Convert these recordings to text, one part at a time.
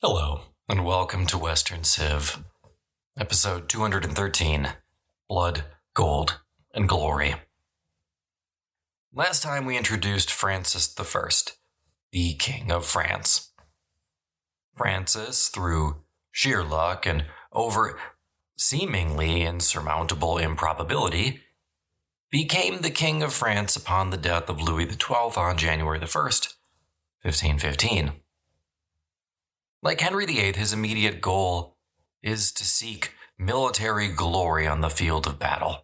Hello, and welcome to Western Civ, episode 213, Blood, Gold, and Glory. Last time we introduced Francis I, the King of France. Francis, through sheer luck and over seemingly insurmountable improbability, became the King of France upon the death of Louis XII on January 1st, 1515. Like Henry VIII, his immediate goal is to seek military glory on the field of battle.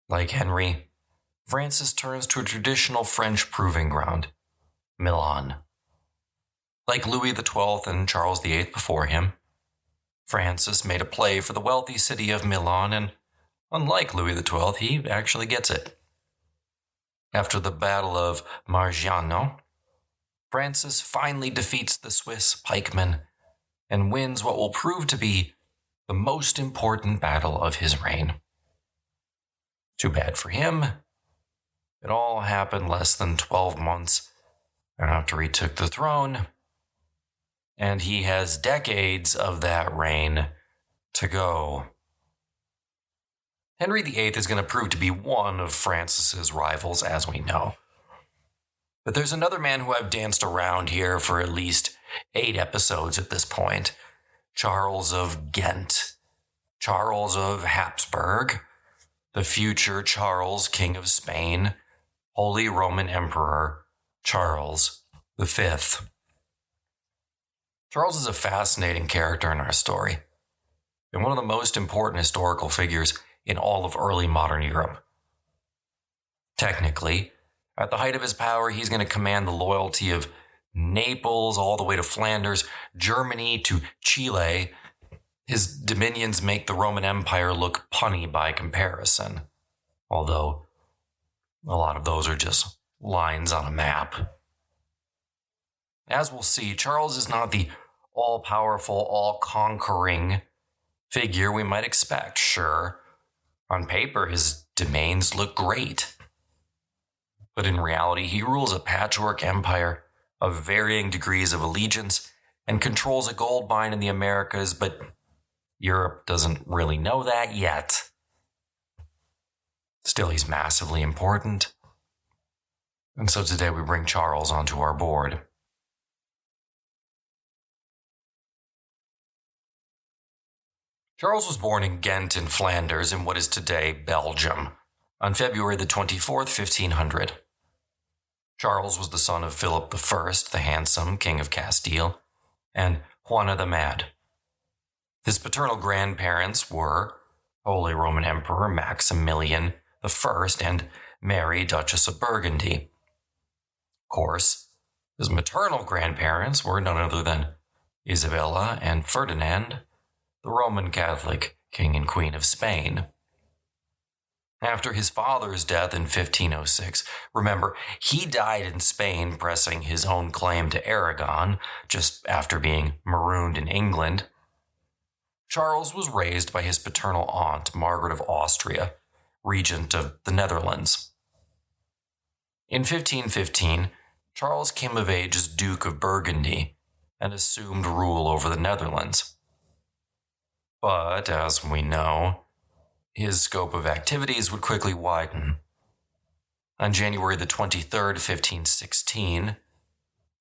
Like Henry, Francis turns to a traditional French proving ground, Milan. Like Louis XII and Charles VIII before him, Francis made a play for the wealthy city of Milan, and unlike Louis XII, he actually gets it. After the Battle of Margiano, Francis finally defeats the Swiss pikemen and wins what will prove to be the most important battle of his reign. Too bad for him. It all happened less than 12 months after he took the throne, and he has decades of that reign to go. Henry VIII is going to prove to be one of Francis's rivals, as we know. But there's another man who I've danced around here for at least 8 episodes at this point. Charles of Ghent. Charles of Habsburg. The future Charles, King of Spain. Holy Roman Emperor Charles V. Charles is a fascinating character in our story, and one of the most important historical figures in all of early modern Europe. Technically, at the height of his power, he's going to command the loyalty of Naples all the way to Flanders, Germany to Chile. His dominions make the Roman Empire look punny by comparison, although a lot of those are just lines on a map. As we'll see, Charles is not the all-powerful, all-conquering figure we might expect. Sure, on paper, his domains look great. But in reality, he rules a patchwork empire of varying degrees of allegiance and controls a gold mine in the Americas, but Europe doesn't really know that yet. Still, he's massively important. And so today we bring Charles onto our board. Charles was born in Ghent in Flanders in what is today Belgium on February the 24th, 1500. Charles was the son of Philip I, the Handsome, King of Castile, and Juana the Mad. His paternal grandparents were Holy Roman Emperor Maximilian I and Mary, Duchess of Burgundy. Of course, his maternal grandparents were none other than Isabella and Ferdinand, the Roman Catholic King and Queen of Spain. After his father's death in 1506, remember, he died in Spain pressing his own claim to Aragon just after being marooned in England. Charles was raised by his paternal aunt, Margaret of Austria, regent of the Netherlands. In 1515, Charles came of age as Duke of Burgundy and assumed rule over the Netherlands. But, as we know, his scope of activities would quickly widen. On January the 23rd, 1516,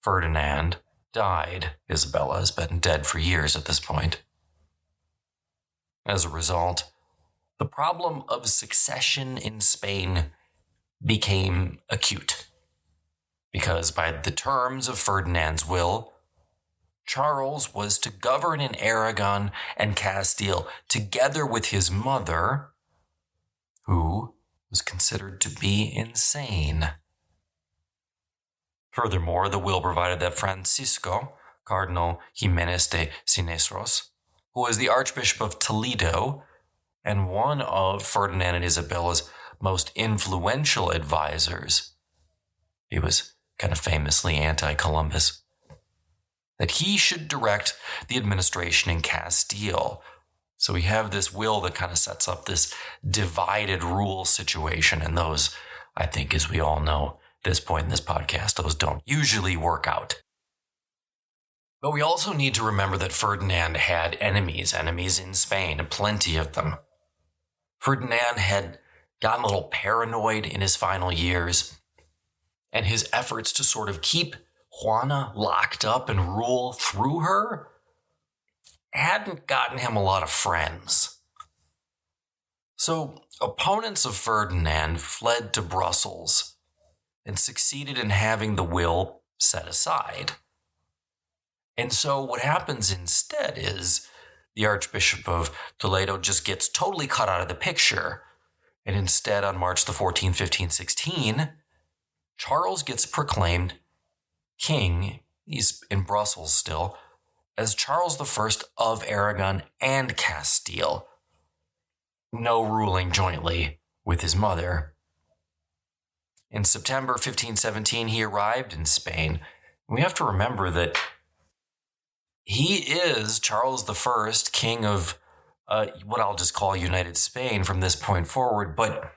Ferdinand died. Isabella has been dead for years at this point. As a result, the problem of succession in Spain became acute, because by the terms of Ferdinand's will, Charles was to govern in Aragon and Castile together with his mother, who was considered to be insane. Furthermore, the will provided that Francisco, Cardinal Jimenez de Cisneros, who was the Archbishop of Toledo and one of Ferdinand and Isabella's most influential advisors, he was kind of famously anti-Columbus, that he should direct the administration in Castile. So we have this will that kind of sets up this divided rule situation, and those, I think, as we all know, at this point in this podcast, those don't usually work out. But we also need to remember that Ferdinand had enemies in Spain, plenty of them. Ferdinand had gotten a little paranoid in his final years, and his efforts to sort of keep Juana locked up and rule through her hadn't gotten him a lot of friends. So opponents of Ferdinand fled to Brussels and succeeded in having the will set aside. And so what happens instead is the Archbishop of Toledo just gets totally cut out of the picture. And instead, on March the 14th, 1516, Charles gets proclaimed king, he's in Brussels still, as Charles I of Aragon and Castile. No ruling jointly with his mother. In September 1517, he arrived in Spain. We have to remember that he is Charles I, king of what I'll just call United Spain from this point forward, but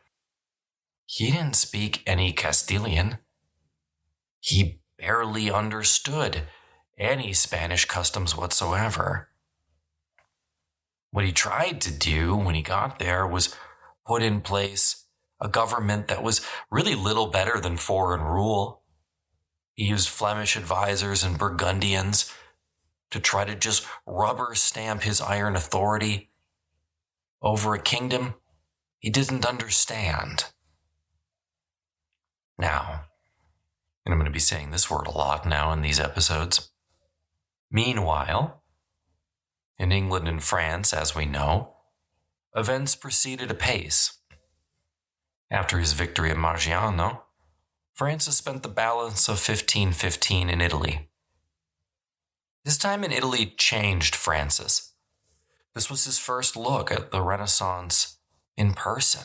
he didn't speak any Castilian. He barely understood any Spanish customs whatsoever. What he tried to do when he got there was put in place a government that was really little better than foreign rule. He used Flemish advisors and Burgundians to try to just rubber stamp his iron authority over a kingdom he didn't understand. Now, and I'm going to be saying this word a lot now in these episodes, meanwhile, in England and France, as we know, events proceeded apace. After his victory at Marciano, Francis spent the balance of 1515 in Italy. His time in Italy changed Francis. This was his first look at the Renaissance in person.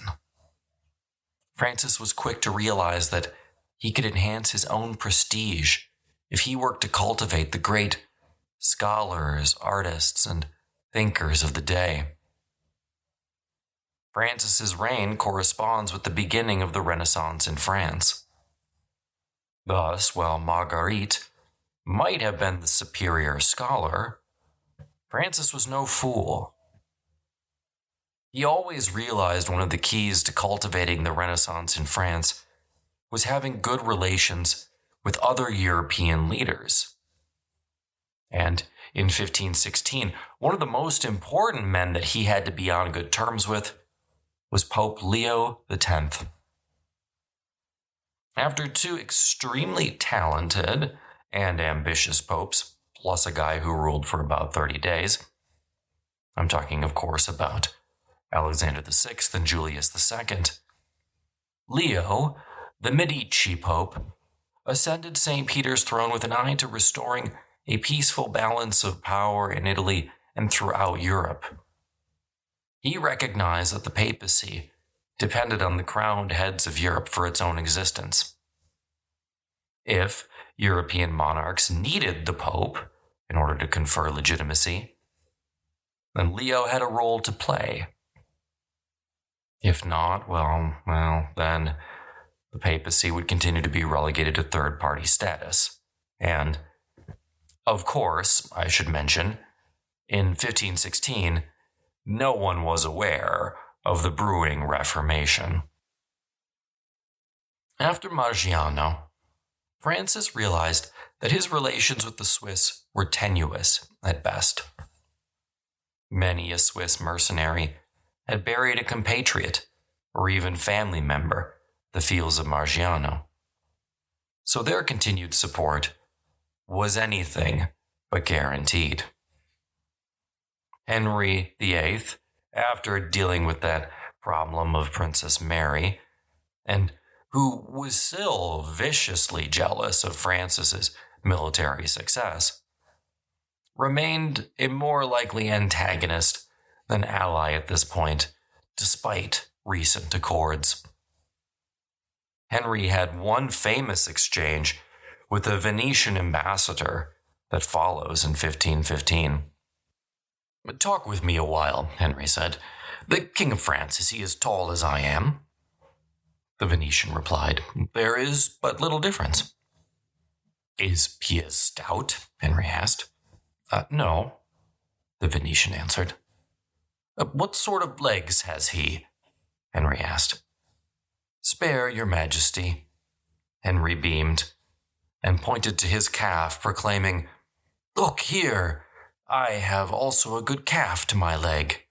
Francis was quick to realize that he could enhance his own prestige if he worked to cultivate the great scholars, artists, and thinkers of the day. Francis's reign corresponds with the beginning of the Renaissance in France. Thus, while Marguerite might have been the superior scholar, Francis was no fool. He always realized one of the keys to cultivating the Renaissance in France was having good relations with other European leaders. And in 1516, one of the most important men that he had to be on good terms with was Pope Leo X. After two extremely talented and ambitious popes, plus a guy who ruled for about 30 days, I'm talking, of course, about Alexander VI and Julius II, Leo, the Medici Pope, ascended St. Peter's throne with an eye to restoring a peaceful balance of power in Italy and throughout Europe. He recognized that the papacy depended on the crowned heads of Europe for its own existence. If European monarchs needed the Pope in order to confer legitimacy, then Leo had a role to play. If not, then the papacy would continue to be relegated to third-party status. And, of course, I should mention, in 1516, no one was aware of the brewing Reformation. After Marciano, Francis realized that his relations with the Swiss were tenuous at best. Many a Swiss mercenary had buried a compatriot or even family member the fields of Marciano. So their continued support was anything but guaranteed. Henry VIII, after dealing with that problem of Princess Mary, and who was still viciously jealous of Francis's military success, remained a more likely antagonist than ally at this point, despite recent accords. Henry had one famous exchange with the Venetian ambassador that follows in 1515. "Talk with me a while," Henry said. "The King of France, is he as tall as I am?" The Venetian replied, "There is but little difference." "Is he as stout?" Henry asked. No, the Venetian answered. What sort of legs has he? Henry asked. Spare, your majesty. Henry beamed and pointed to his calf, proclaiming, Look here, I have also a good calf to my leg.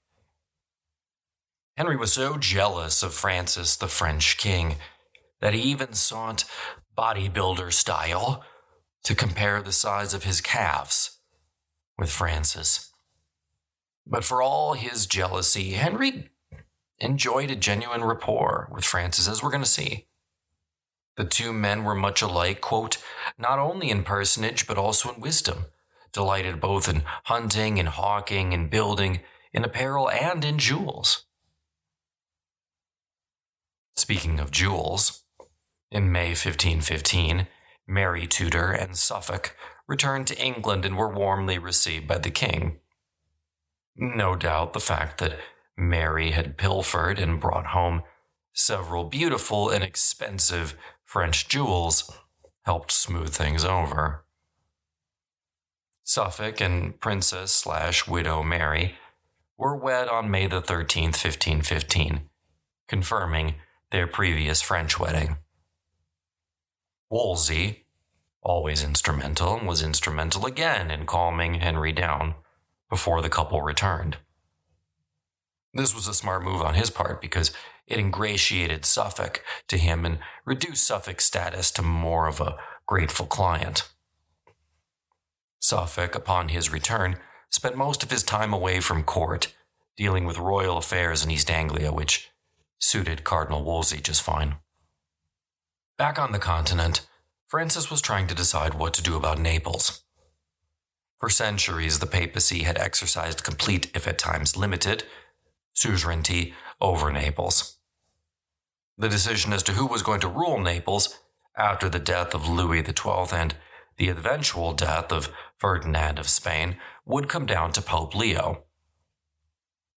Henry was so jealous of Francis, the French king, that he even sought bodybuilder style to compare the size of his calves with Francis. But for all his jealousy, Henry enjoyed a genuine rapport with Francis, as we're going to see. The two men were much alike, quote, not only in personage, but also in wisdom, delighted both in hunting and hawking and building, in apparel and in jewels. Speaking of jewels, in May 1515, Mary Tudor and Suffolk returned to England and were warmly received by the king. No doubt the fact that Mary had pilfered and brought home several beautiful and expensive French jewels helped smooth things over. Suffolk and Princess/Widow Mary were wed on May the 13th, 1515, confirming their previous French wedding. Wolsey, always instrumental, was instrumental again in calming Henry down before the couple returned. This was a smart move on his part because it ingratiated Suffolk to him and reduced Suffolk's status to more of a grateful client. Suffolk, upon his return, spent most of his time away from court, dealing with royal affairs in East Anglia, which suited Cardinal Wolsey just fine. Back on the continent, Francis was trying to decide what to do about Naples. For centuries, the papacy had exercised complete, if at times limited, suzerainty over Naples. The decision as to who was going to rule Naples after the death of Louis XII and the eventual death of Ferdinand of Spain would come down to Pope Leo.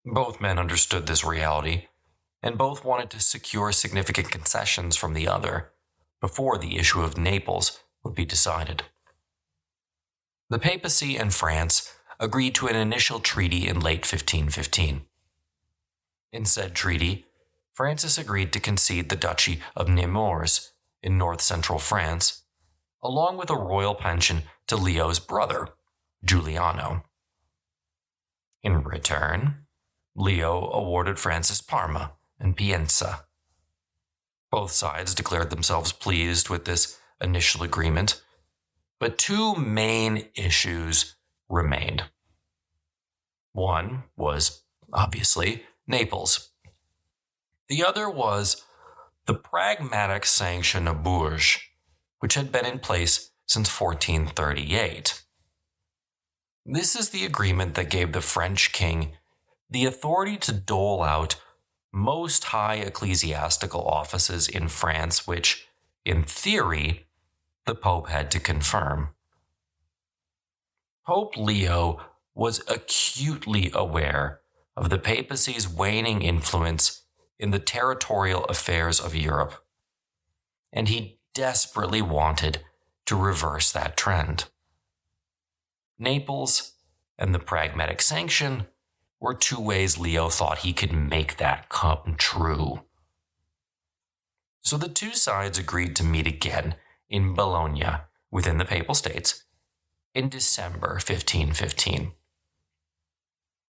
Both men understood this reality, and both wanted to secure significant concessions from the other before the issue of Naples would be decided. The papacy and France agreed to an initial treaty in late 1515. In said treaty, Francis agreed to concede the Duchy of Nemours in north-central France, along with a royal pension to Leo's brother, Giuliano. In return, Leo awarded Francis Parma and Pienza. Both sides declared themselves pleased with this initial agreement, but two main issues remained. One was, obviously, Naples. The other was the Pragmatic Sanction of Bourges, which had been in place since 1438. This is the agreement that gave the French king the authority to dole out most high ecclesiastical offices in France, which, in theory, the Pope had to confirm. Pope Leo was acutely aware of the papacy's waning influence in the territorial affairs of Europe, and he desperately wanted to reverse that trend. Naples and the Pragmatic Sanction were two ways Leo thought he could make that come true. So the two sides agreed to meet again in Bologna, within the Papal States, in December 1515.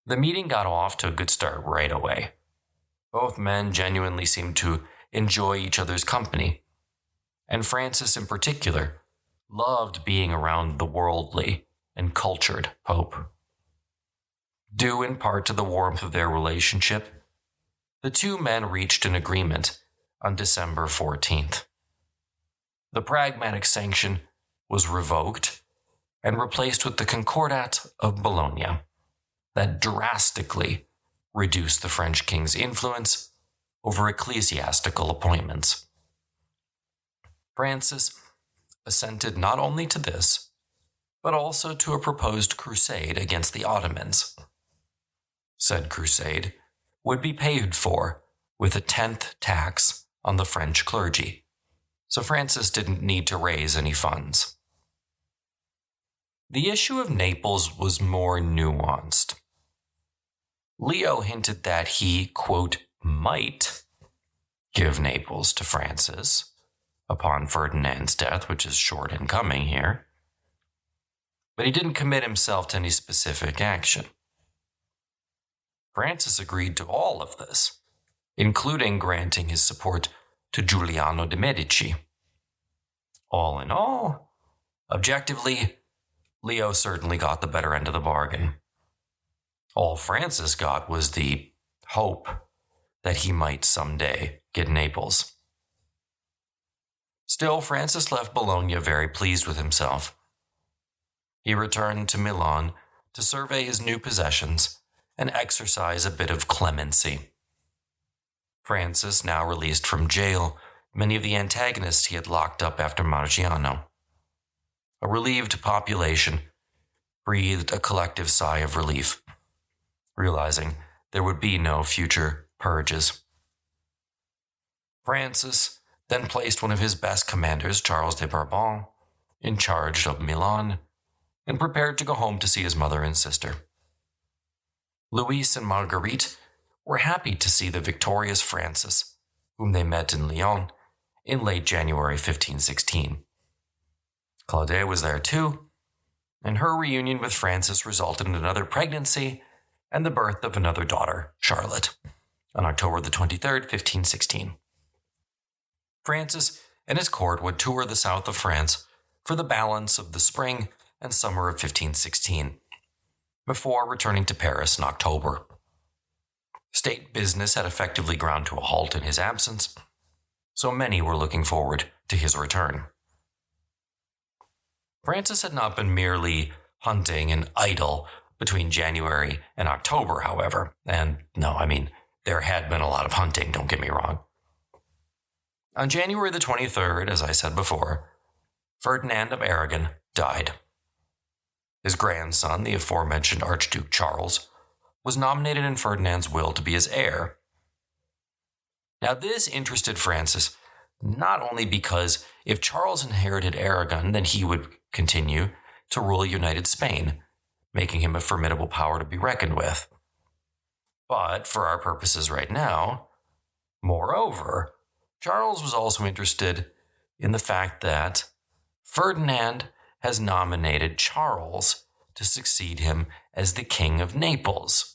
The meeting got off to a good start right away. Both men genuinely seemed to enjoy each other's company, and Francis in particular loved being around the worldly and cultured Pope. Due in part to the warmth of their relationship, the two men reached an agreement on December 14th. The Pragmatic Sanction was revoked and replaced with the Concordat of Bologna that drastically reduced the French king's influence over ecclesiastical appointments. Francis assented not only to this, but also to a proposed crusade against the Ottomans. Said crusade would be paid for with a 10th tax on the French clergy, so Francis didn't need to raise any funds. The issue of Naples was more nuanced. Leo hinted that he, quote, might give Naples to Francis upon Ferdinand's death, which is short in coming here, but he didn't commit himself to any specific action. Francis agreed to all of this, including granting his support to Giuliano de' Medici. All in all, objectively, Leo certainly got the better end of the bargain. All Francis got was the hope that he might someday get Naples. Still, Francis left Bologna very pleased with himself. He returned to Milan to survey his new possessions and exercise a bit of clemency. Francis now released from jail many of the antagonists he had locked up after Marciano. A relieved population breathed a collective sigh of relief, realizing there would be no future purges. Francis then placed one of his best commanders, Charles de Bourbon, in charge of Milan, and prepared to go home to see his mother and sister. Louis and Marguerite were happy to see the victorious Francis, whom they met in Lyon in late January 1516. Claudette was there too, and her reunion with Francis resulted in another pregnancy and the birth of another daughter, Charlotte, on October the 23rd, 1516. Francis and his court would tour the south of France for the balance of the spring and summer of 1516, before returning to Paris in October. State business had effectively ground to a halt in his absence, so many were looking forward to his return. Francis had not been merely hunting and idle between January and October, however, and there had been a lot of hunting, don't get me wrong. On January the 23rd, as I said before, Ferdinand of Aragon died. His grandson, the aforementioned Archduke Charles, was nominated in Ferdinand's will to be his heir. Now, this interested Francis not only because if Charles inherited Aragon, then he would continue to rule united Spain, making him a formidable power to be reckoned with. But for our purposes right now, moreover, Charles was also interested in the fact that Ferdinand has nominated Charles to succeed him as the King of Naples,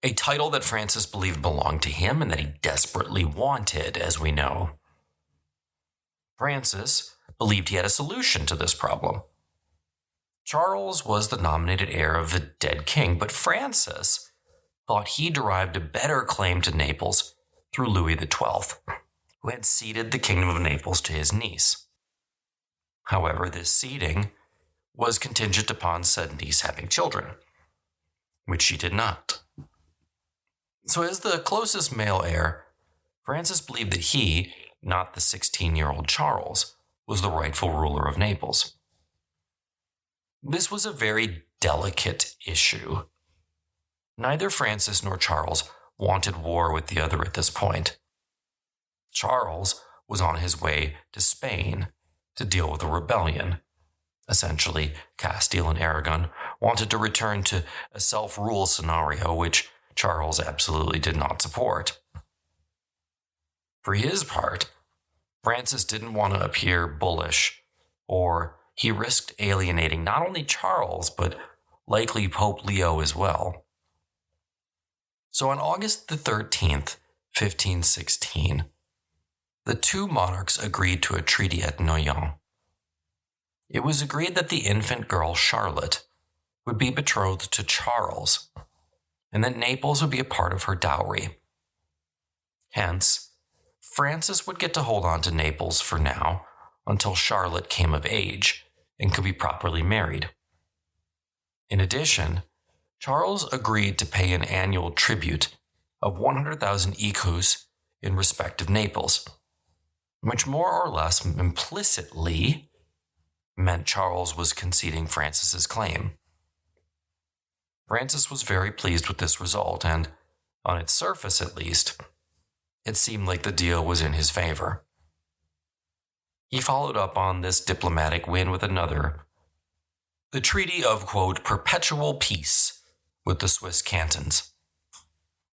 a title that Francis believed belonged to him and that he desperately wanted, as we know. Francis believed he had a solution to this problem. Charles was the nominated heir of the dead king, but Francis thought he derived a better claim to Naples through Louis XII, who had ceded the kingdom of Naples to his niece. However, this ceding was contingent upon said niece having children, which she did not. So as the closest male heir, Francis believed that he, not the 16-year-old Charles, was the rightful ruler of Naples. This was a very delicate issue. Neither Francis nor Charles wanted war with the other at this point. Charles was on his way to Spain to deal with a rebellion. Essentially, Castile and Aragon wanted to return to a self-rule scenario, which Charles absolutely did not support. For his part, Francis didn't want to appear bullish, or he risked alienating not only Charles, but likely Pope Leo as well. So on August the 13th, 1516, the two monarchs agreed to a treaty at Noyon. It was agreed that the infant girl Charlotte would be betrothed to Charles, and that Naples would be a part of her dowry. Hence, Francis would get to hold on to Naples for now until Charlotte came of age and could be properly married. In addition, Charles agreed to pay an annual tribute of 100,000 écus in respect of Naples, which more or less implicitly meant Charles was conceding Francis's claim. Francis was very pleased with this result, and, on its surface at least, it seemed like the deal was in his favor. He followed up on this diplomatic win with another, the treaty of, quote, perpetual peace with the Swiss cantons.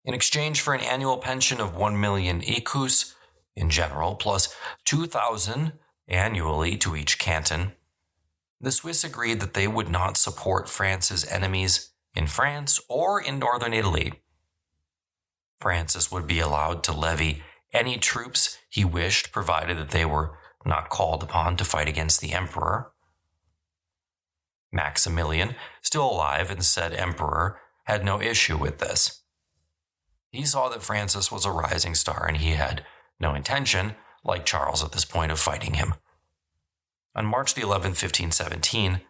In exchange for an annual pension of 1 million écus in general, plus 2,000 annually to each canton, the Swiss agreed that they would not support France's enemies in France or in northern Italy. Francis would be allowed to levy any troops he wished, provided that they were not called upon to fight against the emperor. Maximilian, still alive and said emperor, had no issue with this. He saw that Francis was a rising star and he had no intention, like Charles at this point, of fighting him. On March the 11th, 1517,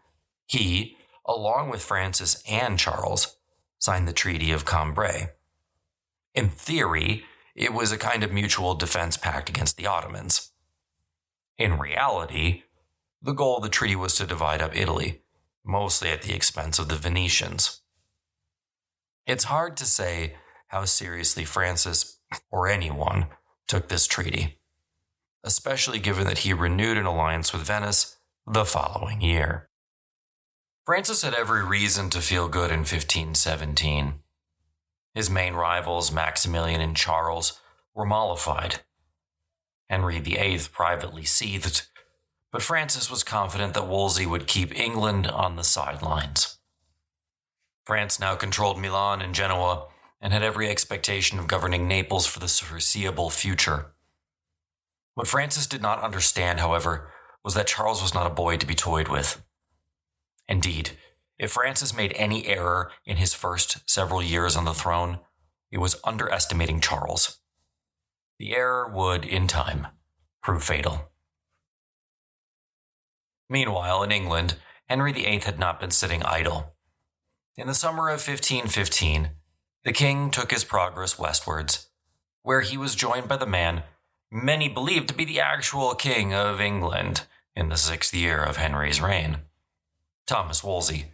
he, along with Francis and Charles, signed the Treaty of Cambrai. In theory, it was a kind of mutual defense pact against the Ottomans. In reality, the goal of the treaty was to divide up Italy, mostly at the expense of the Venetians. It's hard to say how seriously Francis, or anyone, took this treaty, especially given that he renewed an alliance with Venice the following year. Francis had every reason to feel good in 1517. His main rivals, Maximilian and Charles, were mollified. Henry VIII privately seethed, but Francis was confident that Wolsey would keep England on the sidelines. France now controlled Milan and Genoa and had every expectation of governing Naples for the foreseeable future. What Francis did not understand, however, was that Charles was not a boy to be toyed with. Indeed, if Francis made any error in his first several years on the throne, it was underestimating Charles. The error would, in time, prove fatal. Meanwhile, in England, Henry VIII had not been sitting idle. In the summer of 1515, the king took his progress westwards, where he was joined by the man many believed to be the actual king of England in the 6th year of Henry's reign, Thomas Wolsey,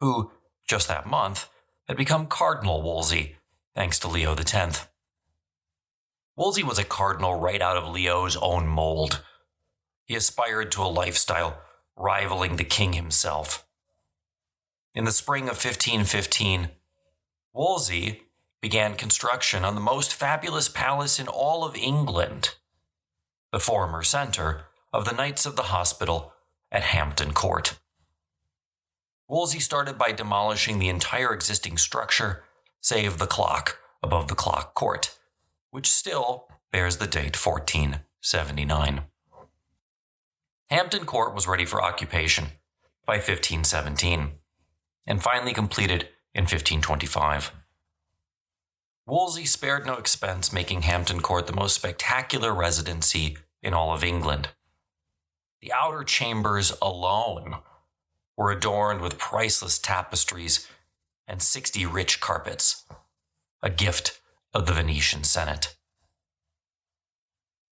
who, just that month, had become Cardinal Wolsey, thanks to Leo X. Wolsey was a cardinal right out of Leo's own mold. He aspired to a lifestyle rivaling the king himself. In the spring of 1515, Wolsey began construction on the most fabulous palace in all of England, the former center of the Knights of the Hospital at Hampton Court. Wolsey started by demolishing the entire existing structure, save the clock above the clock court, which still bears the date 1479. Hampton Court was ready for occupation by 1517, and finally completed in 1525. Wolsey spared no expense, making Hampton Court the most spectacular residency in all of England. The outer chambers alone were adorned with priceless tapestries and 60 rich carpets, a gift of the Venetian Senate.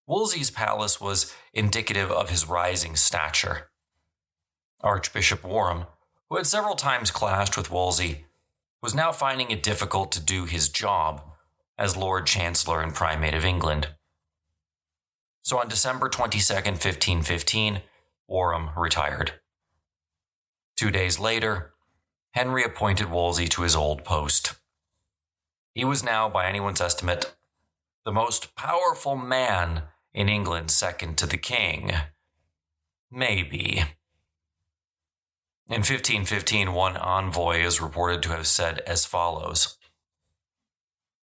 Wolsey's palace was indicative of his rising stature. Archbishop Warham, who had several times clashed with Wolsey, was now finding it difficult to do his job as Lord Chancellor and Primate of England. So on December 22nd, 1515, Warham retired. 2 days later, Henry appointed Wolsey to his old post. He was now, by anyone's estimate, the most powerful man in England, second to the king. Maybe. In 1515, one envoy is reported to have said as follows: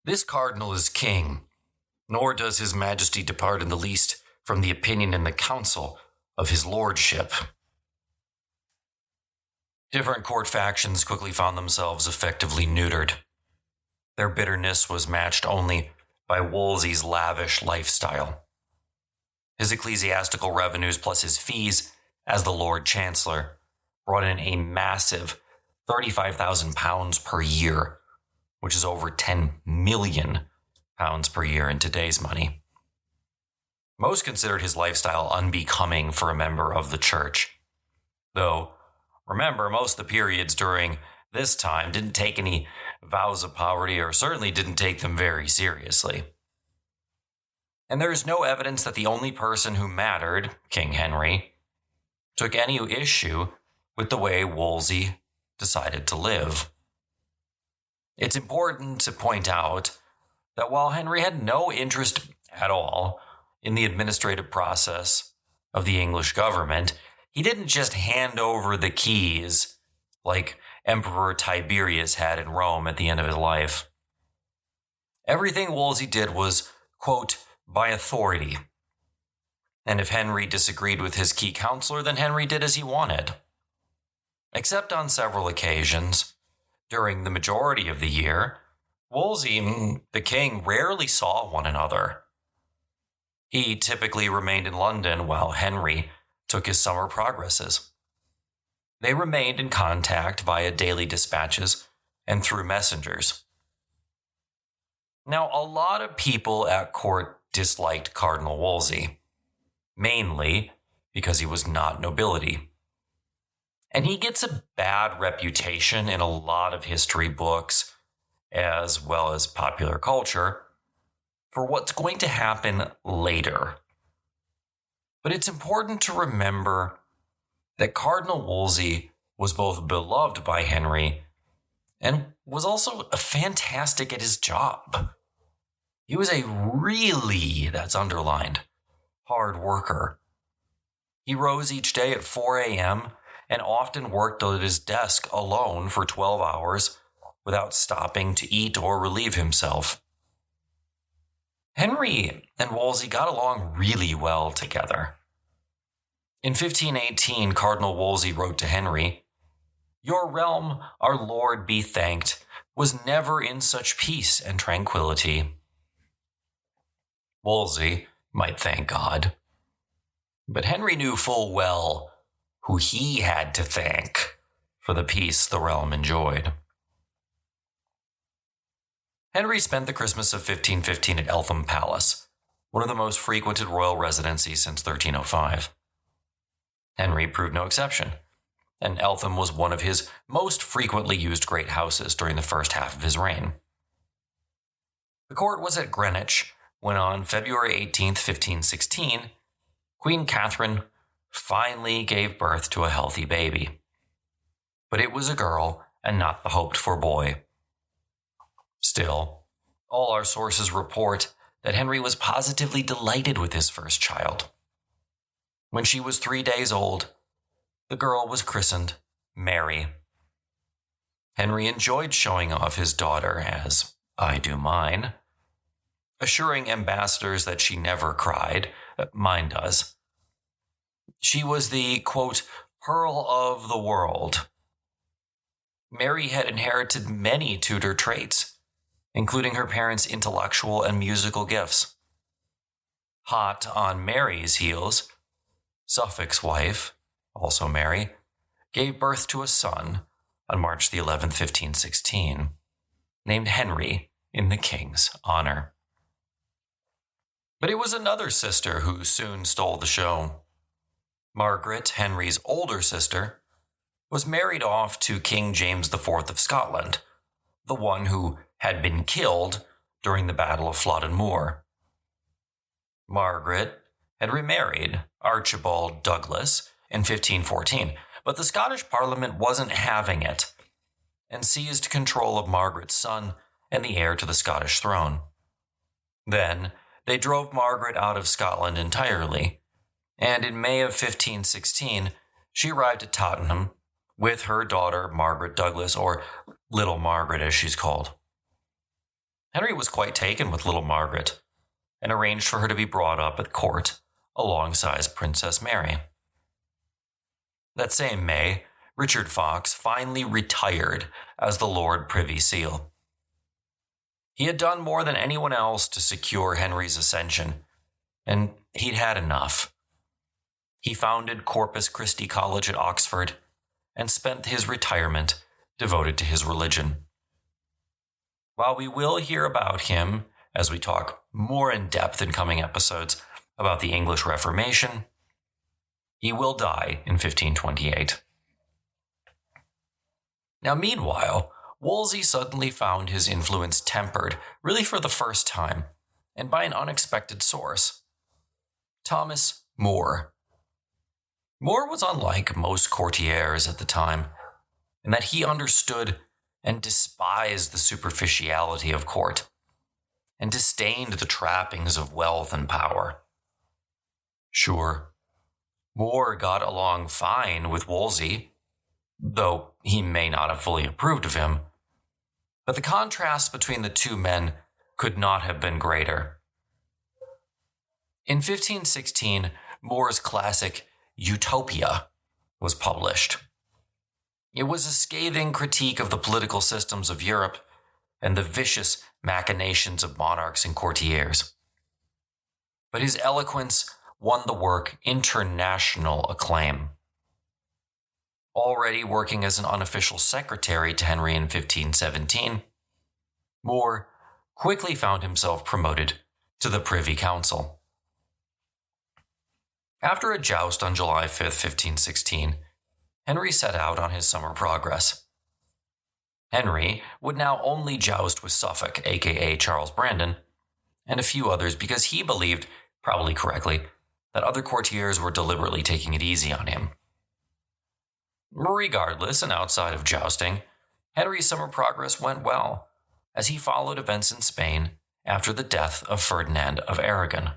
"This cardinal is king, nor does his majesty depart in the least from the opinion in the council of his lordship." Different court factions quickly found themselves effectively neutered. Their bitterness was matched only by Wolsey's lavish lifestyle. His ecclesiastical revenues plus his fees as the Lord Chancellor brought in a massive £35,000 per year, which is over £10 million per year in today's money. Most considered his lifestyle unbecoming for a member of the church. Though, remember, most of the periods during this time didn't take any vows of poverty, or certainly didn't take them very seriously. And there is no evidence that the only person who mattered, King Henry, took any issue with the way Wolsey decided to live. It's important to point out that while Henry had no interest at all in the administrative process of the English government, he didn't just hand over the keys like Emperor Tiberius had in Rome at the end of his life. Everything Wolsey did was, quote, by authority. And if Henry disagreed with his key counselor, then Henry did as he wanted. Except on several occasions, during the majority of the year, Wolsey and the king rarely saw one another. He typically remained in London while Henry took his summer progresses. They remained in contact via daily dispatches and through messengers. Now, a lot of people at court disliked Cardinal Wolsey, mainly because he was not nobility. And he gets a bad reputation in a lot of history books, as well as popular culture, for what's going to happen later. But it's important to remember that Cardinal Wolsey was both beloved by Henry and was also fantastic at his job. He was a really, that's underlined, hard worker. He rose each day at 4 a.m. and often worked at his desk alone for 12 hours without stopping to eat or relieve himself. Henry and Wolsey got along really well together. In 1518, Cardinal Wolsey wrote to Henry, "Your realm, our Lord be thanked, was never in such peace and tranquility." Wolsey might thank God, but Henry knew full well who he had to thank for the peace the realm enjoyed. Henry spent the Christmas of 1515 at Eltham Palace, one of the most frequented royal residencies since 1305. Henry proved no exception, and Eltham was one of his most frequently used great houses during the first half of his reign. The court was at Greenwich when on February 18, 1516, Queen Catherine finally gave birth to a healthy baby. But it was a girl and not the hoped-for boy. Still, all our sources report that Henry was positively delighted with his first child. When she was 3 days old, the girl was christened Mary. Henry enjoyed showing off his daughter, as I do mine, assuring ambassadors that she never cried. Mine does. She was the, quote, pearl of the world. Mary had inherited many Tudor traits, including her parents' intellectual and musical gifts. Hot on Mary's heels, Suffolk's wife, also Mary, gave birth to a son on March the 11th, 1516, named Henry in the king's honor. But it was another sister who soon stole the show. Margaret, Henry's older sister, was married off to King James IV of Scotland, the one who had been killed during the Battle of Flodden Moor. Margaret had remarried Archibald Douglas in 1514, but the Scottish Parliament wasn't having it and seized control of Margaret's son and the heir to the Scottish throne. Then they drove Margaret out of Scotland entirely, and in May of 1516, she arrived at Tottenham with her daughter Margaret Douglas, or Little Margaret as she's called. Henry was quite taken with little Margaret and arranged for her to be brought up at court alongside Princess Mary. That same May, Richard Fox finally retired as the Lord Privy Seal. He had done more than anyone else to secure Henry's ascension, and he'd had enough. He founded Corpus Christi College at Oxford and spent his retirement devoted to his religion. While we will hear about him as we talk more in depth in coming episodes about the English Reformation, he will die in 1528. Now, meanwhile, Wolsey suddenly found his influence tempered, really for the first time, and by an unexpected source. Thomas More. More was unlike most courtiers at the time, in that he understood and despised the superficiality of court, and disdained the trappings of wealth and power. Sure, More got along fine with Wolsey, though he may not have fully approved of him, but the contrast between the two men could not have been greater. In 1516, More's classic Utopia was published. It was a scathing critique of the political systems of Europe and the vicious machinations of monarchs and courtiers. But his eloquence won the work international acclaim. Already working as an unofficial secretary to Henry in 1517, More quickly found himself promoted to the Privy Council. After a joust on July 5, 1516, Henry set out on his summer progress. Henry would now only joust with Suffolk, aka Charles Brandon, and a few others because he believed, probably correctly, that other courtiers were deliberately taking it easy on him. Regardless, and outside of jousting, Henry's summer progress went well, as he followed events in Spain after the death of Ferdinand of Aragon.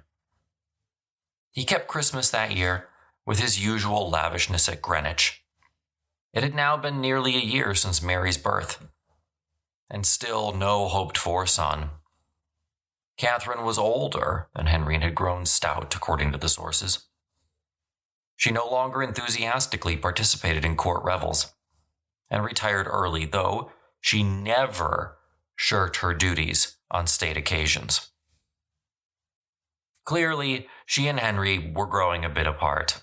He kept Christmas that year with his usual lavishness at Greenwich. It had now been nearly a year since Mary's birth, and still no hoped-for son. Catherine was older than Henry and had grown stout, according to the sources. She no longer enthusiastically participated in court revels, and retired early, though she never shirked her duties on state occasions. Clearly, she and Henry were growing a bit apart.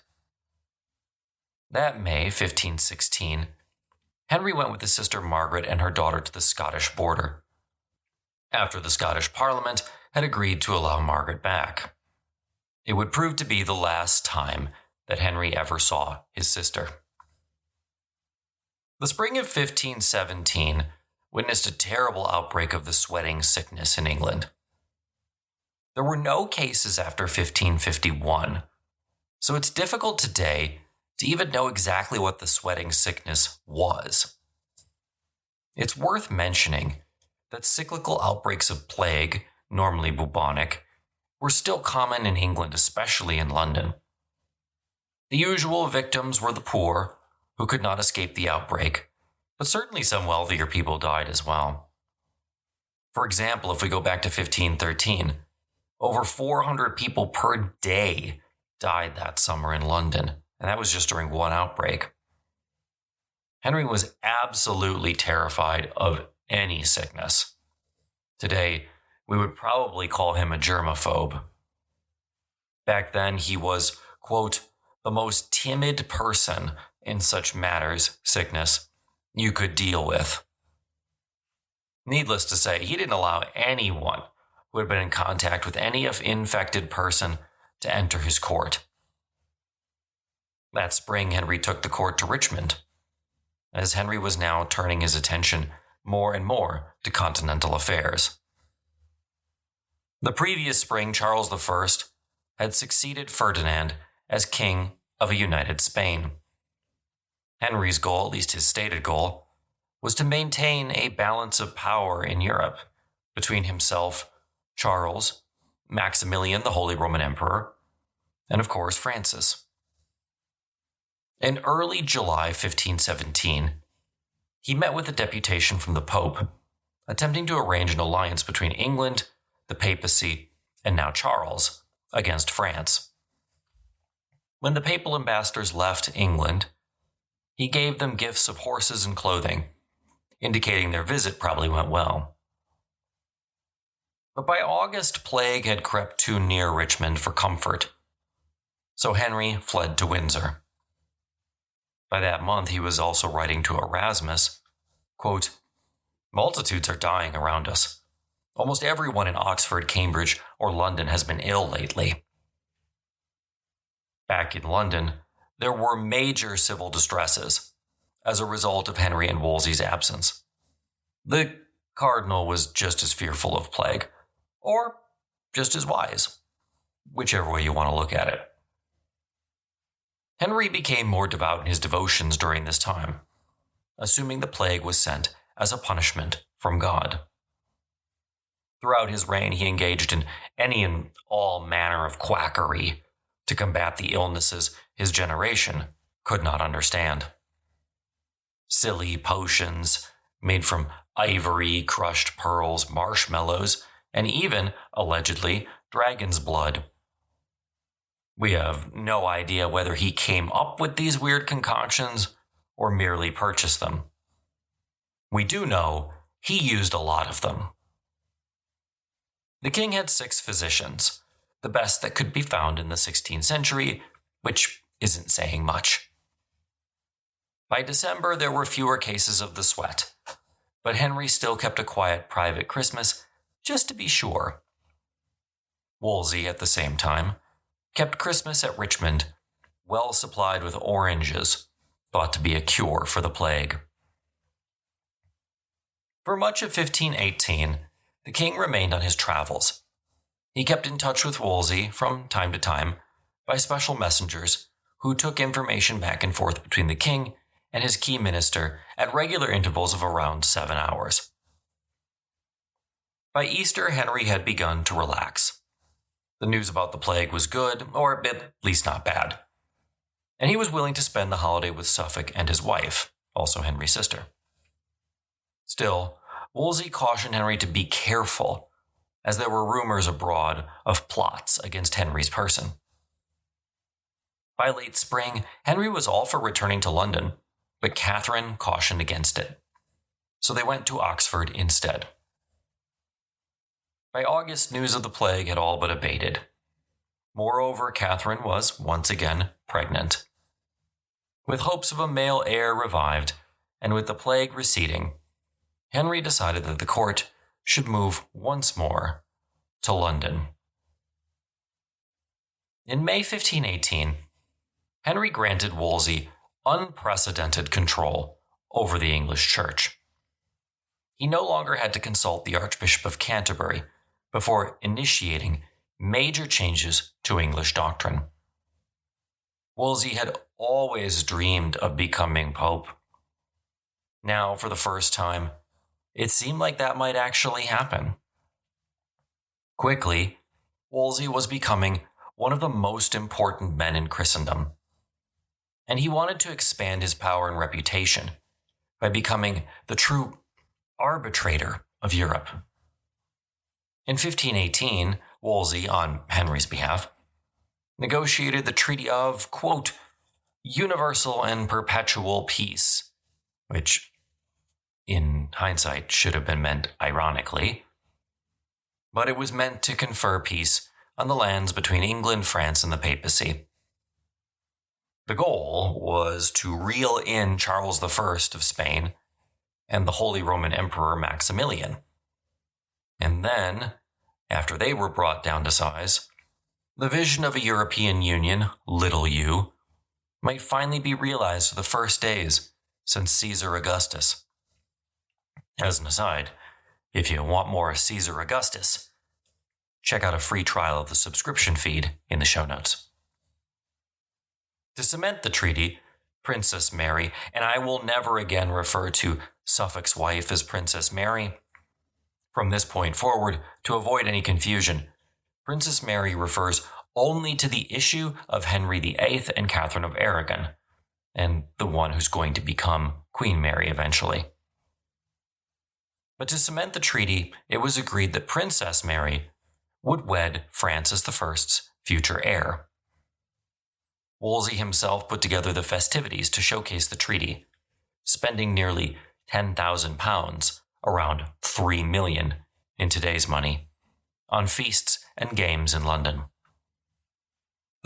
That May 1516, Henry went with his sister Margaret and her daughter to the Scottish border, after the Scottish Parliament had agreed to allow Margaret back. It would prove to be the last time that Henry ever saw his sister. The spring of 1517 witnessed a terrible outbreak of the sweating sickness in England. There were no cases after 1551, so it's difficult today to even know exactly what the sweating sickness was. It's worth mentioning that cyclical outbreaks of plague, normally bubonic, were still common in England, especially in London. The usual victims were the poor, who could not escape the outbreak, but certainly some wealthier people died as well. For example, if we go back to 1513, over 400 people per day died that summer in London, and that was just during one outbreak. Henry was absolutely terrified of any sickness. Today, we would probably call him a germaphobe. Back then, he was, quote, the most timid person in such matters, sickness, you could deal with. Needless to say, he didn't allow anyone who had been in contact with any infected person to enter his court. That spring, Henry took the court to Richmond, as Henry was now turning his attention more and more to continental affairs. The previous spring, Charles I had succeeded Ferdinand as king of a united Spain. Henry's goal, at least his stated goal, was to maintain a balance of power in Europe between himself, Charles, Maximilian, the Holy Roman Emperor, and of course Francis. In early July 1517, he met with a deputation from the Pope, attempting to arrange an alliance between England, the papacy, and now Charles, against France. When the papal ambassadors left England, he gave them gifts of horses and clothing, indicating their visit probably went well. But by August, plague had crept too near Richmond for comfort, so Henry fled to Windsor. By that month, he was also writing to Erasmus, quote, multitudes are dying around us. Almost everyone in Oxford, Cambridge, or London has been ill lately. Back in London, there were major civil distresses as a result of Henry and Wolsey's absence. The cardinal was just as fearful of plague, or just as wise, whichever way you want to look at it. Henry became more devout in his devotions during this time, assuming the plague was sent as a punishment from God. Throughout his reign, he engaged in any and all manner of quackery to combat the illnesses his generation could not understand. Silly potions made from ivory, crushed pearls, marshmallows, and even, allegedly, dragon's blood. We have no idea whether he came up with these weird concoctions or merely purchased them. We do know he used a lot of them. The king had 6 physicians, the best that could be found in the 16th century, which isn't saying much. By December, there were fewer cases of the sweat, but Henry still kept a quiet private Christmas just to be sure. Wolsey, at the same time, kept Christmas at Richmond, well supplied with oranges, thought to be a cure for the plague. For much of 1518, the king remained on his travels. He kept in touch with Wolsey from time to time by special messengers who took information back and forth between the king and his key minister at regular intervals of around 7 hours. By Easter, Henry had begun to relax. The news about the plague was good, or at least not bad, and he was willing to spend the holiday with Suffolk and his wife, also Henry's sister. Still, Wolsey cautioned Henry to be careful, as there were rumors abroad of plots against Henry's person. By late spring, Henry was all for returning to London, but Catherine cautioned against it, so they went to Oxford instead. By August, news of the plague had all but abated. Moreover, Catherine was once again pregnant. With hopes of a male heir revived, and with the plague receding, Henry decided that the court should move once more to London. In May 1518, Henry granted Wolsey unprecedented control over the English Church. He no longer had to consult the Archbishop of Canterbury before initiating major changes to English doctrine. Wolsey had always dreamed of becoming pope. Now, for the first time, it seemed like that might actually happen. Quickly, Wolsey was becoming one of the most important men in Christendom, and he wanted to expand his power and reputation by becoming the true arbitrator of Europe. In 1518, Wolsey, on Henry's behalf, negotiated the Treaty of, quote, universal and perpetual peace, which, in hindsight, should have been meant ironically, but it was meant to confer peace on the lands between England, France, and the papacy. The goal was to reel in Charles I of Spain and the Holy Roman Emperor Maximilian. And then, after they were brought down to size, the vision of a European Union, little u, might finally be realized for the first days since Caesar Augustus. As an aside, if you want more Caesar Augustus, check out a free trial of the subscription feed in the show notes. To cement the treaty, Princess Mary, and I will never again refer to Suffolk's wife as Princess Mary. From this point forward, to avoid any confusion, Princess Mary refers only to the issue of Henry VIII and Catherine of Aragon, and the one who's going to become Queen Mary eventually. But to cement the treaty, it was agreed that Princess Mary would wed Francis I's future heir. Wolsey himself put together the festivities to showcase the treaty, spending nearly £10,000, around $3 million in today's money, on feasts and games in London.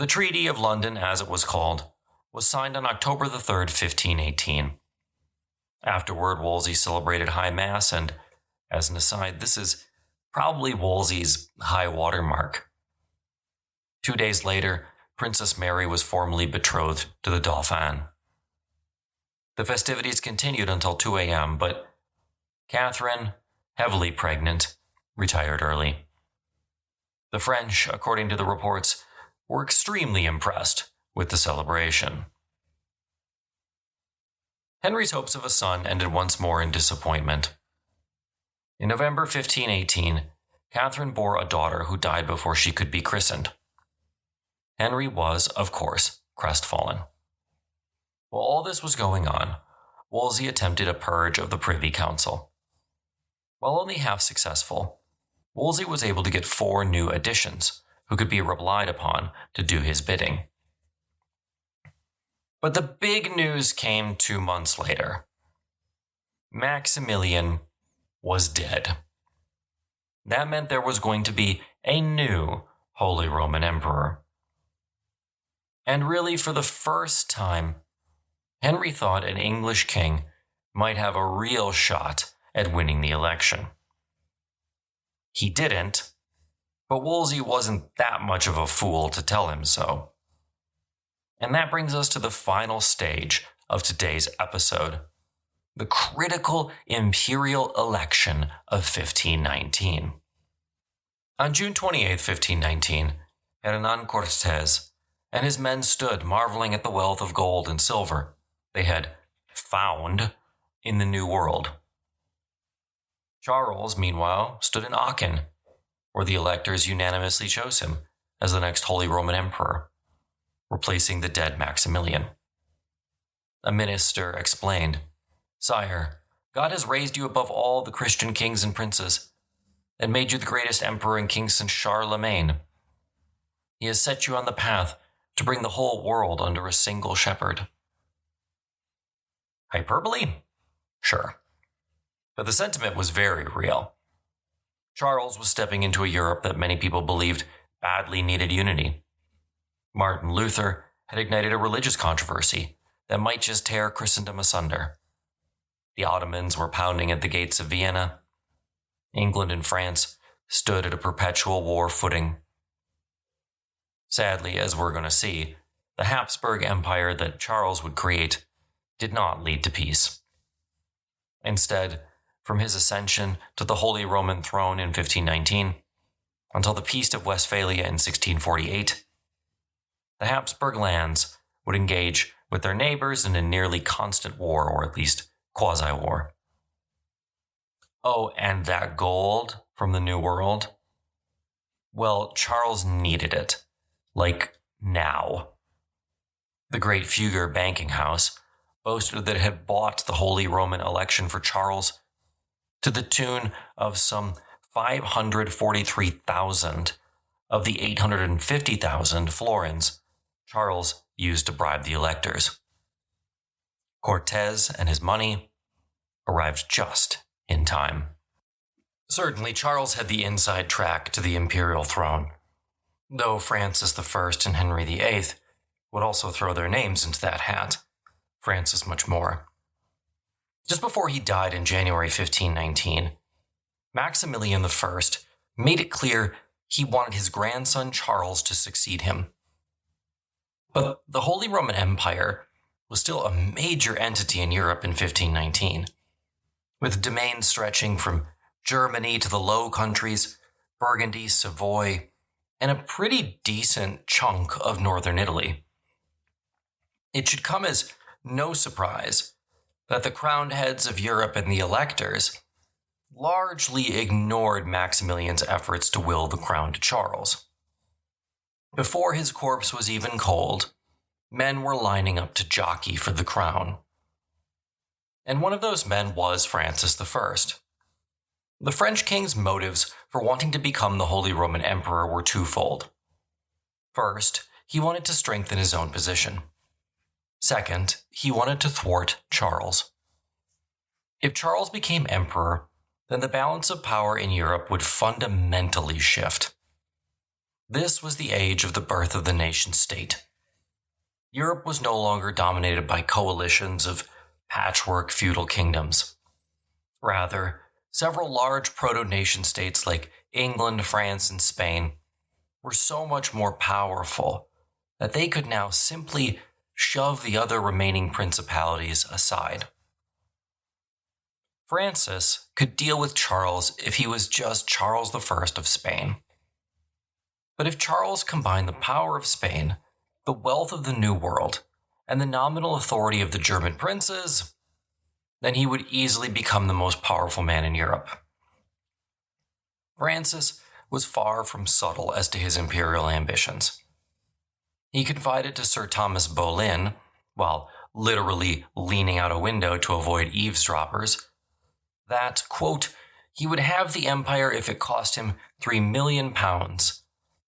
The Treaty of London, as it was called, was signed on October 3rd, 1518. Afterward, Wolsey celebrated High Mass, and, as an aside, this is probably Wolsey's high water mark. 2 days later, Princess Mary was formally betrothed to the Dauphin. The festivities continued until 2 a.m., but Catherine, heavily pregnant, retired early. The French, according to the reports, were extremely impressed with the celebration. Henry's hopes of a son ended once more in disappointment. In November 1518, Catherine bore a daughter who died before she could be christened. Henry was, of course, crestfallen. While all this was going on, Wolsey attempted a purge of the Privy Council. While only half successful, Wolsey was able to get 4 new additions who could be relied upon to do his bidding. But the big news came 2 months later. Maximilian was dead. That meant there was going to be a new Holy Roman Emperor. And really, for the first time, Henry thought an English king might have a real shot at winning the election. He didn't, but Wolsey wasn't that much of a fool to tell him so. And that brings us to the final stage of today's episode, the critical Imperial Election of 1519. On June 28, 1519, Hernan Cortes and his men stood marveling at the wealth of gold and silver they had found in the New World. Charles, meanwhile, stood in Aachen, where the electors unanimously chose him as the next Holy Roman Emperor, replacing the dead Maximilian. A minister explained, "Sire, God has raised you above all the Christian kings and princes, and made you the greatest emperor and king since Charlemagne. He has set you on the path to bring the whole world under a single shepherd." Hyperbole? Sure. But the sentiment was very real. Charles was stepping into a Europe that many people believed badly needed unity. Martin Luther had ignited a religious controversy that might just tear Christendom asunder. The Ottomans were pounding at the gates of Vienna. England and France stood at a perpetual war footing. Sadly, as we're going to see, the Habsburg Empire that Charles would create did not lead to peace. Instead, from his ascension to the Holy Roman throne in 1519 until the Peace of Westphalia in 1648, the Habsburg lands would engage with their neighbors in a nearly constant war, or at least quasi-war. Oh, and that gold from the New World? Well, Charles needed it. Like, now. The great Fugger banking house boasted that it had bought the Holy Roman election for Charles to the tune of some 543,000 of the 850,000 florins Charles used to bribe the electors. Cortes and his money arrived just in time. Certainly, Charles had the inside track to the imperial throne, though Francis I and Henry VIII would also throw their names into that hat, Francis much more. Just before he died in January 1519, Maximilian I made it clear he wanted his grandson Charles to succeed him. But the Holy Roman Empire was still a major entity in Europe in 1519, with domains stretching from Germany to the Low Countries, Burgundy, Savoy, and a pretty decent chunk of northern Italy. It should come as no surprise that the crowned heads of Europe and the electors largely ignored Maximilian's efforts to will the crown to Charles. Before his corpse was even cold, men were lining up to jockey for the crown. And one of those men was Francis I. The French king's motives for wanting to become the Holy Roman Emperor were twofold. First, he wanted to strengthen his own position. Second, he wanted to thwart Charles. If Charles became emperor, then the balance of power in Europe would fundamentally shift. This was the age of the birth of the nation-state. Europe was no longer dominated by coalitions of patchwork feudal kingdoms. Rather, several large proto-nation states like England, France, and Spain were so much more powerful that they could now simply shove the other remaining principalities aside. Francis could deal with Charles if he was just Charles I of Spain. But if Charles combined the power of Spain, the wealth of the New World, and the nominal authority of the German princes, then he would easily become the most powerful man in Europe. Francis was far from subtle as to his imperial ambitions. He confided to Sir Thomas Boleyn, while literally leaning out a window to avoid eavesdroppers, that, quote, he would have the empire if it cost him £3,000,000,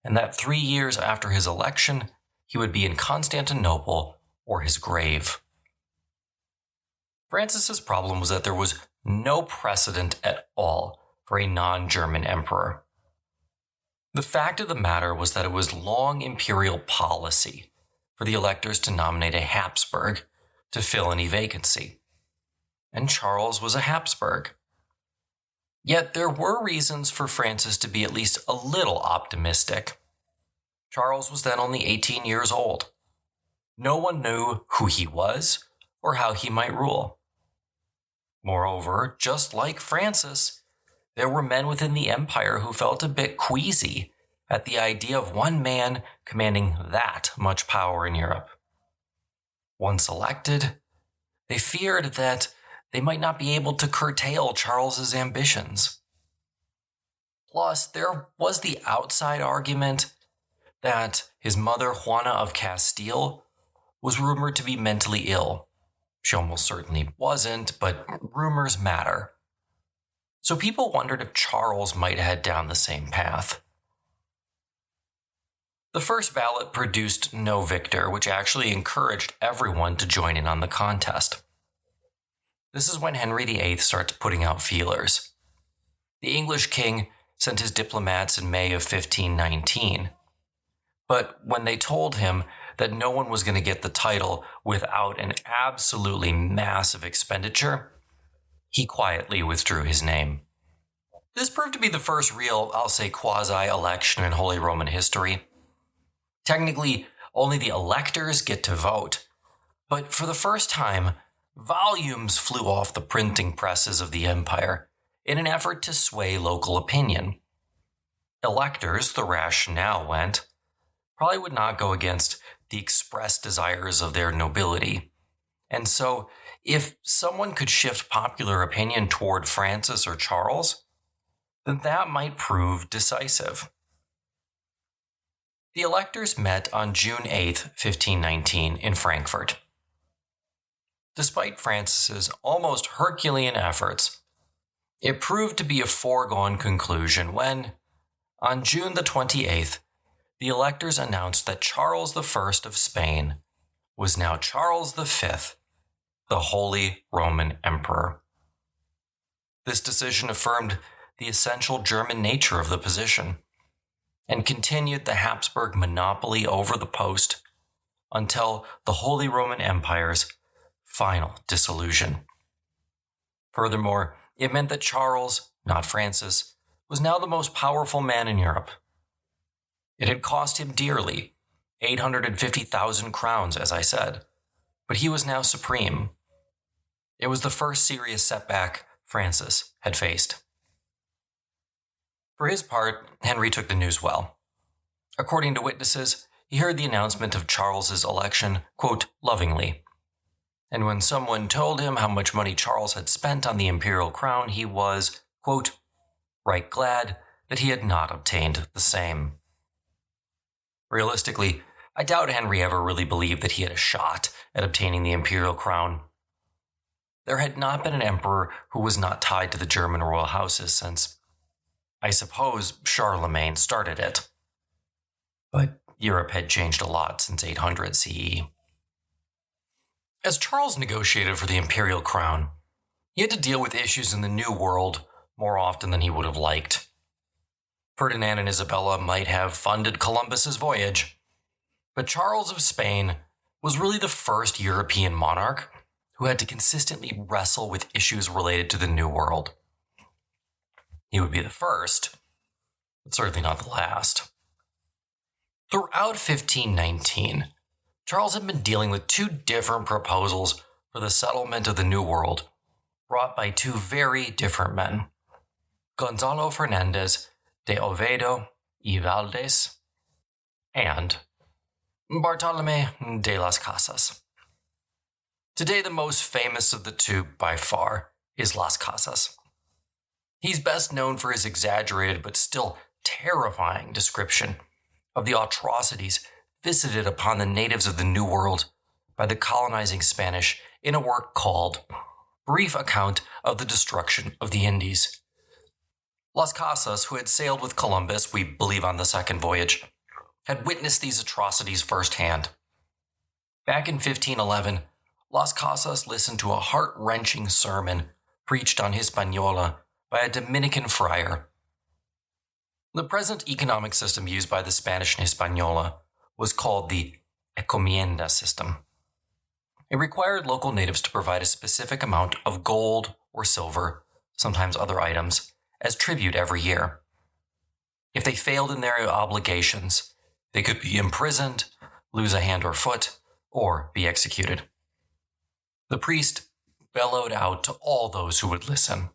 and that 3 years after his election, he would be in Constantinople or his grave. Francis's problem was that there was no precedent at all for a non-German emperor. The fact of the matter was that it was long imperial policy for the electors to nominate a Habsburg to fill any vacancy, and Charles was a Habsburg. Yet there were reasons for Francis to be at least a little optimistic. Charles was then only 18 years old. No one knew who he was or how he might rule. Moreover, just like Francis, there were men within the empire who felt a bit queasy at the idea of one man commanding that much power in Europe. Once elected, they feared that they might not be able to curtail Charles's ambitions. Plus, there was the outside argument that his mother, Juana of Castile, was rumored to be mentally ill. She almost certainly wasn't, but rumors matter. So people wondered if Charles might head down the same path. The first ballot produced no victor, which actually encouraged everyone to join in on the contest. This is when Henry VIII starts putting out feelers. The English king sent his diplomats in May of 1519. But when they told him that no one was going to get the title without an absolutely massive expenditure, he quietly withdrew his name. This proved to be the first real, I'll say, quasi-election in Holy Roman history. Technically, only the electors get to vote, but for the first time, volumes flew off the printing presses of the empire in an effort to sway local opinion. Electors, the rationale went, probably would not go against the expressed desires of their nobility. And so, if someone could shift popular opinion toward Francis or Charles, then that might prove decisive. The electors met on June 8, 1519, in Frankfurt. Despite Francis's almost Herculean efforts, it proved to be a foregone conclusion when, on June the 28th, the electors announced that Charles I of Spain was now Charles V, the Holy Roman Emperor. This decision affirmed the essential German nature of the position and continued the Habsburg monopoly over the post until the Holy Roman Empire's final dissolution. Furthermore, it meant that Charles, not Francis, was now the most powerful man in Europe. It had cost him dearly, 850,000 crowns, as I said, but he was now supreme. It was the first serious setback Francis had faced. For his part, Henry took the news well. According to witnesses, he heard the announcement of Charles's election, quote, lovingly. And when someone told him how much money Charles had spent on the imperial crown, he was, quote, right glad that he had not obtained the same. Realistically, I doubt Henry ever really believed that he had a shot at obtaining the imperial crown. There had not been an emperor who was not tied to the German royal houses since, I suppose, Charlemagne started it. But Europe had changed a lot since 800 CE. As Charles negotiated for the imperial crown, he had to deal with issues in the New World more often than he would have liked. Ferdinand and Isabella might have funded Columbus's voyage, but Charles of Spain was really the first European monarch who had to consistently wrestle with issues related to the New World. He would be the first, but certainly not the last. Throughout 1519, Charles had been dealing with two different proposals for the settlement of the New World, brought by two very different men, Gonzalo Fernandez de Oviedo y Valdez and Bartolomé de las Casas. Today, the most famous of the two, by far, is Las Casas. He's best known for his exaggerated but still terrifying description of the atrocities visited upon the natives of the New World by the colonizing Spanish in a work called Brief Account of the Destruction of the Indies. Las Casas, who had sailed with Columbus, we believe on the second voyage, had witnessed these atrocities firsthand. Back in 1511, Las Casas listened to a heart-wrenching sermon preached on Hispaniola by a Dominican friar. The present economic system used by the Spanish in Hispaniola was called the encomienda system. It required local natives to provide a specific amount of gold or silver, sometimes other items, as tribute every year. If they failed in their obligations, they could be imprisoned, lose a hand or foot, or be executed. The priest bellowed out to all those who would listen,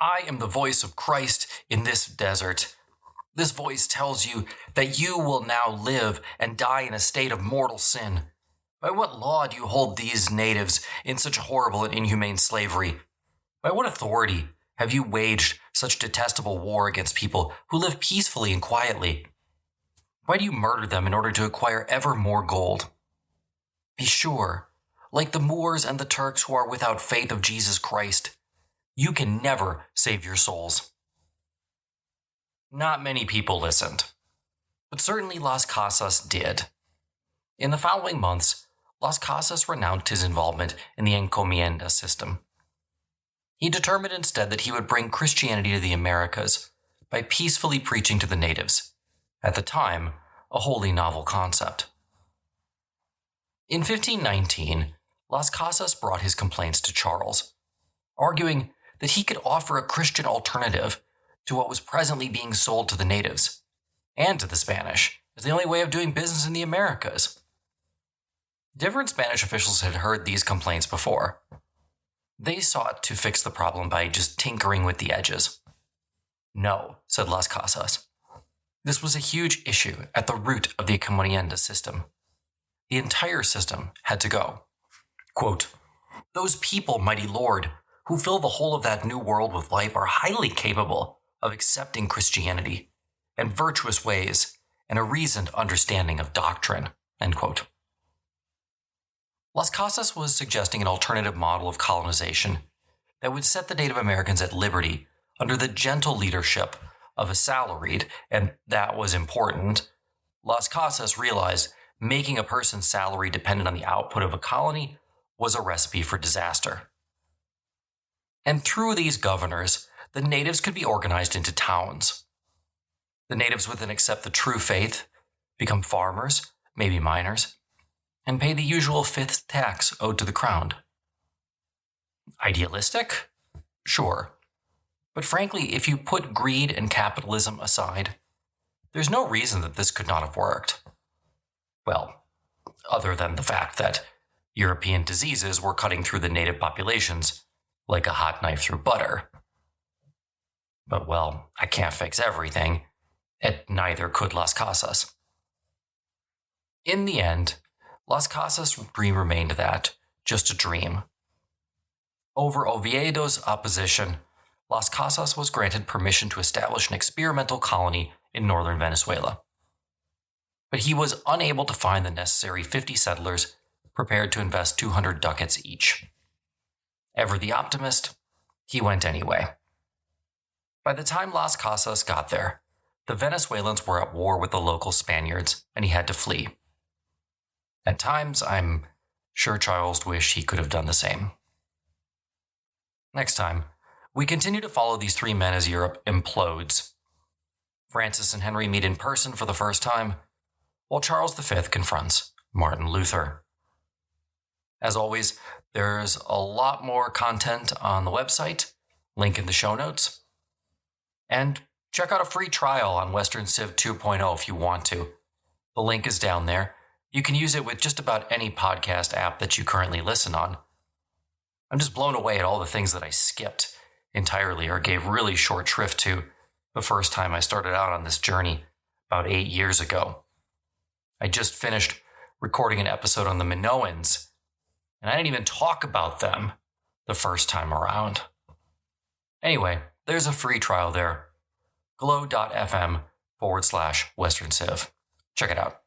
"I am the voice of Christ in this desert. This voice tells you that you will now live and die in a state of mortal sin. By what law do you hold these natives in such horrible and inhumane slavery? By what authority have you waged such detestable war against people who live peacefully and quietly? Why do you murder them in order to acquire ever more gold? Be sure, like the Moors and the Turks who are without faith of Jesus Christ, you can never save your souls." Not many people listened, but certainly Las Casas did. In the following months, Las Casas renounced his involvement in the encomienda system. He determined instead that he would bring Christianity to the Americas by peacefully preaching to the natives, at the time a wholly novel concept. In 1519, Las Casas brought his complaints to Charles, arguing that he could offer a Christian alternative to what was presently being sold to the natives and to the Spanish as the only way of doing business in the Americas. Different Spanish officials had heard these complaints before. They sought to fix the problem by just tinkering with the edges. "No," said Las Casas. This was a huge issue at the root of the encomienda system. The entire system had to go. Quote, "Those people, mighty lord, who fill the whole of that new world with life are highly capable of accepting Christianity and virtuous ways and a reasoned understanding of doctrine." End quote. Las Casas was suggesting an alternative model of colonization that would set the Native Americans at liberty under the gentle leadership of a salaried, and that was important. Las Casas realized making a person's salary dependent on the output of a colony was a recipe for disaster. And through these governors, the natives could be organized into towns. The natives would then accept the true faith, become farmers, maybe miners, and pay the usual fifth tax owed to the crown. Idealistic? Sure. But frankly, if you put greed and capitalism aside, there's no reason that this could not have worked. Well, other than the fact that European diseases were cutting through the native populations like a hot knife through butter. But, well, I can't fix everything, and neither could Las Casas. In the end, Las Casas' dream remained that, just a dream. Over Oviedo's opposition, Las Casas was granted permission to establish an experimental colony in northern Venezuela. But he was unable to find the necessary 50 settlers prepared to invest 200 ducats each. Ever the optimist, he went anyway. By the time Las Casas got there, the Venezuelans were at war with the local Spaniards, and he had to flee. At times, I'm sure Charles wished he could have done the same. Next time, we continue to follow these three men as Europe implodes. Francis and Henry meet in person for the first time, while Charles V confronts Martin Luther. As always, there's a lot more content on the website, link in the show notes. And check out a free trial on Western Civ 2.0 if you want to. The link is down there. You can use it with just about any podcast app that you currently listen on. I'm just blown away at all the things that I skipped entirely or gave really short shrift to the first time I started out on this journey about 8 years ago. I just finished recording an episode on the Minoans, and I didn't even talk about them the first time around. Anyway, there's a free trial there. glow.fm/Western Civ. Check it out.